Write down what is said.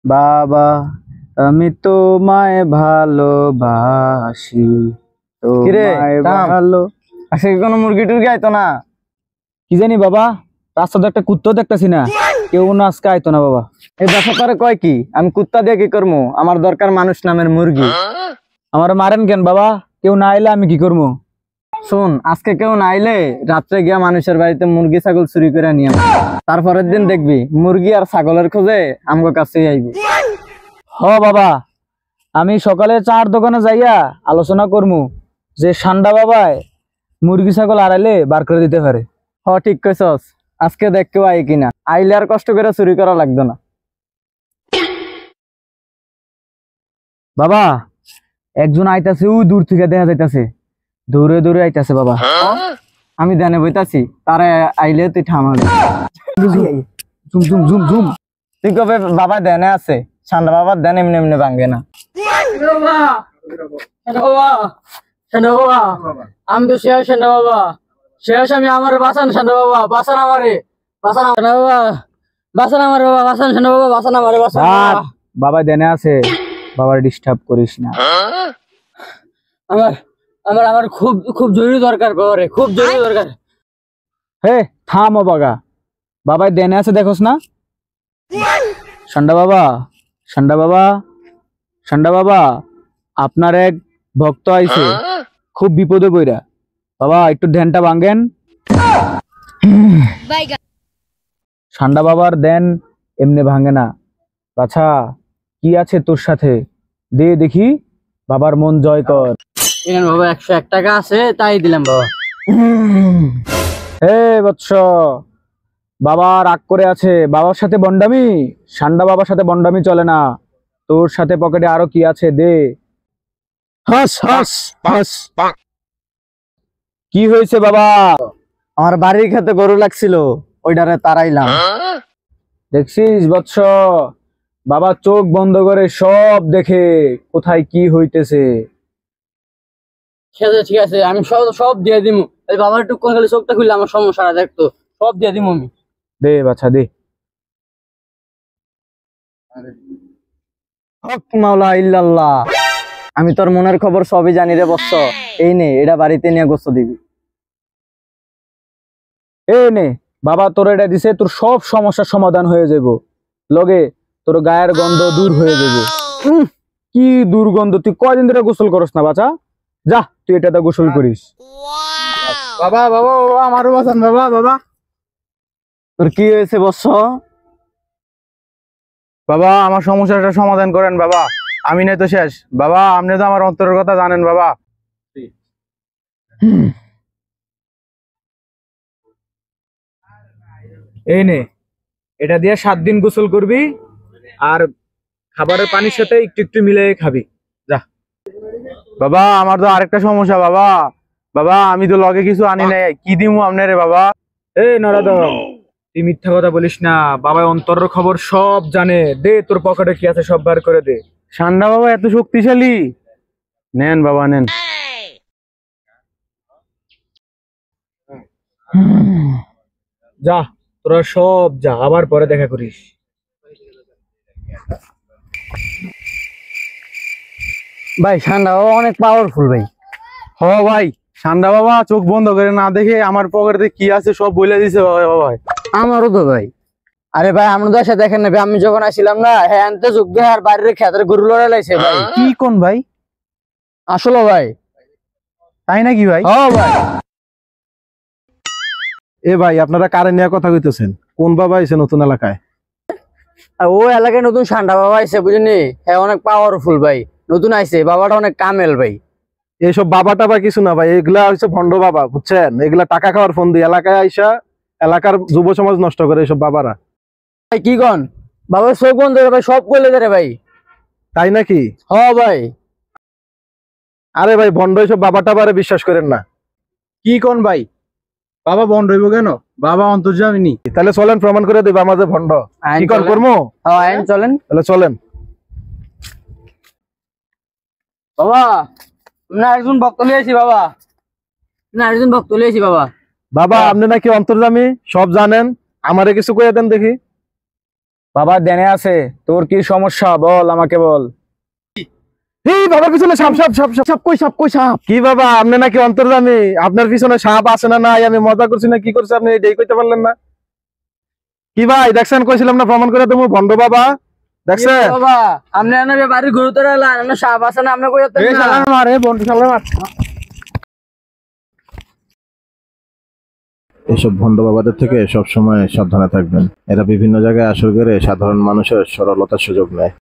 বাবা আমি তোমায় ভালোবাসি, কিরে তোমায় থাম। ভালো। আজকে কি কোনো মুরগি টুরগি আইতো না? কি জানি বাবা, রাস্তাতে একটা কুত্তাও দেখতেছি না, কেউ না আজকে আইতো না বাবা। এই বাসা করে কয় কি আমি কুত্তা দিয়ে কি করবো? আমার দরকার মানুষ নামের মুরগি। আমার মারেন কেন বাবা? কেউ না আইলে আমি কি করবো? শোন, আজকে কেউ না আইলে রাত্রে গিয়া মানুষের বাড়িতে মুরগি ছাগল চুরি করে নিয়ে আসবি। তারপরের দিন দেখবি মুরগি আর ছাগলের খোঁজে আমগো কাছেই আইবি। হ বাবা, আমি সকালে চার দোকানে যাইয়া আলোচনা করমু যে সান্ডা বাবায় মুরগি ছাগল আড়াইলে বার করে দিতে পারে। হ ঠিক কইছস, আজকে দেখ কেউ আই কিনা। আইলে আর কষ্ট করে চুরি করা লাগতো না। বাবা একজন আইতাছে, ওই দূর থেকে দেখা যাইতাছে, দৌড়ে দৌড়ে আইতাছে বাবা। আমি ধ্যানে বইতাছি, তারা আইলে তুই থামাবি। জুম জুম জুম জুম। তুই কবে বাবা ধ্যানে আছে? সান্ডা বাবার ধ্যান এমনি এমনি ভাঙ্গে না। আমি তো শেষ সেনা বাবা, শেষ। আমি আমার বাঁচান সেনা বাবা, বাঁচান আমারে, বাঁচান সেনা বাবা, বাঁচান আমার বাবা, বাঁচান সেনা বাবা, বাঁচান আমারে, বাঁচান আর বাবা দেনে আছে, বাবার ডিস্টার্ব করিস না। আমার আমার আমার খুব খুব জরুরি দরকার বাবারে, খুব জরুরি দরকার। হে থাম ও বাগা, বাবাই দেনে আছে দেখোস না? সান্ডা বাবা, সান্ডা বাবা, সান্ডা বাবা, আপনার এক ভক্ত আইছে, খুব বিপদে পইরা। বাবা একটু ধ্যানটা ভাঙ্গেন। সান্ডা বাবার দেন এমনি ভাঙে না। বাছা কি আছে তোর সাথে, দে দেখি, বাবার মন জয় কর। এখানে বাবা 101 টাকা আছে, তাই দিলাম বাবা। হে বৎস, বাবা রাগ করে আছে, বাবার সাথে বন্ডামি, সান্ডা বাবার সাথে বন্ডামি চলে না। তোর সাথে পকেটে আরো কি আছে দে। হাস হাস হাস। কি হয়েছে বাবা? আমার বাড়ির খেতে গরু লাগছিল, ওইটারে তারাইলাম। দেখছিস বৎস, বাবা চোখ বন্ধ করে সব দেখে কোথায় কি হইতেছে। ঠিক আছে ঠিক আছে, আমি সব সব দিয়ে দিমু। এই বাবার একটু খালি চোখটা খুললে আমার সমস্যাটা দেখতো, সব দিয়ে দিমু আমি। দে বাছা দে। হক মাওলা ইল্লাল্লাহ। আমি তোর মনের খবর সবই জানি রে বৎস। এই নে, এটা বাড়িতে নিয়ে গোস্ত দিবি। এ নে বাবা, তোর এটা দিছে, তোর সব সমস্যার সমাধান হয়ে যাব, লগে তোর গায়ের গন্ধ দূর হয়ে যাবে। কি দুর্গন্ধ! তুই কয়দিন ধরে গোসল করস না বাছা? যা তুই এটাতে গোসল করিস। বাবা বাবা বাবা, আমারও বাঁচান বাবা, বাবা। তোর কি হয়েছে বৎস? বাবা আমার সমস্যাটা সমাধান করেন বাবা, আমি নাই তো শেষ। বাবা আপনি তো আমার অন্তরের কথা জানেন বাবা। এই নে, এটা দিয়ে 7 দিন গোসল করবি, আর খাবারের পানির সাথে একটু একটু মিলে খাবি। যা। বাবা আমার তো আরেকটা সমস্যা বাবা। বাবা আমি তো লগে কিছু আনি নাই, কি দিমু আপনারে বাবা? এই নরাদম, তুই মিথ্যা কথা বলিস না, বাবা অন্তরের খবর সব জানে। দে তোর পকেটে কি আছে সব বার করে দে। সান্ডা বাবা এত শক্তিশালী? নেন বাবা নেন। যা তোরা সব যা, আবার পরে দেখা করিস। ভাই সান্ডা বাবা অনেক পাওয়ারফুল ভাই। হ ভাই, সান্ডা বাবা চোখ বন্ধ করে না দেখে আমার পকেটে কি আছে সব বলে দিছে বাবা। আমারও তো ভাই। আরে ভাই আমরা তো এসে দেখেন না ভাই, আমি যখন আসছিলাম না, হ্যাঁ আনতে যোগ দিয়ে আর বাইরের খেতের গরু লড়াই লাইছে ভাই। কি কোন ভাই? আসলে ভাই। তাই নাকি ভাই? ও ভাই, এ ভাই আপনারা কারে নিয়ে কথা কইতেছেন? কোন বাবা এসে নতুন এলাকায়? আর ও এলাকায় নতুন সান্ডা বাবা আইছে বুঝলি, হ্যাঁ অনেক পাওয়ারফুল ভাই, নতুন আইছে, বাবাটা অনেক কামেল ভাই। এইসব বাবা টাবা কিছু না ভাই, এগুলা হচ্ছে ভণ্ড বাবা, বুঝছেন? এগুলা টাকা খাওয়ার ফোন দিয়ে এলাকায় আইসা এলাকার যুব সমাজ নষ্ট করে এইসব বাবারা। ভাই কি কন, বাবার চোখ বন্ধ করে ভাই সব কইলে দেরে ভাই। তাই নাকি? হ ভাই। আরে ভাই ভণ্ড এইসব বাবা টাবারে বিশ্বাস করেন না। কি কোন ভাই, বাবা বন্ধ হইব কেন? বাবা অন্তর্যামিনী। তাহলে চলেন প্রমাণ করে দেব আমাদের ভণ্ড। কি কর করবো? হ্যাঁ আইন চলেন। তাহলে চলেন। বাবা না একজন ভক্ত লিয়েছি বাবা, না একজন ভক্ত লিয়েছি বাবা। বাবা আপনি নাকি অন্তর্যামী, সব জানেন, আমারে কিছু কইয়া দেন দেখি। বাবা দেনে আছে, তোর কি সমস্যা বল, আমাকে বল। এই বাবার পিছনে সাপ সাপ সাপ সাপ সাপ কই সাপ কি বাবা, আপনি নাকি অন্তর্জামী? আপনার পিছনে সাপ আছে না নাই আমি মজা করছি না কি করছি আপনি এটাই কইতে পারলেন না? কি ভাই দেখছেন, কইছিলাম না প্রমাণ করে তুমি ভণ্ড বাবা, দেখছেন? বাবা আপনি এনে বাড়ির গুরুতর এলান সাপ আছে না আপনি কই মারে বন্ধু শালা মার। এসব ভণ্ড বাবাদের থেকে সবসময় সাবধানে থাকবেন, এরা বিভিন্ন জায়গায় আসর করে সাধারণ মানুষের সরলতার সুযোগ নেয়।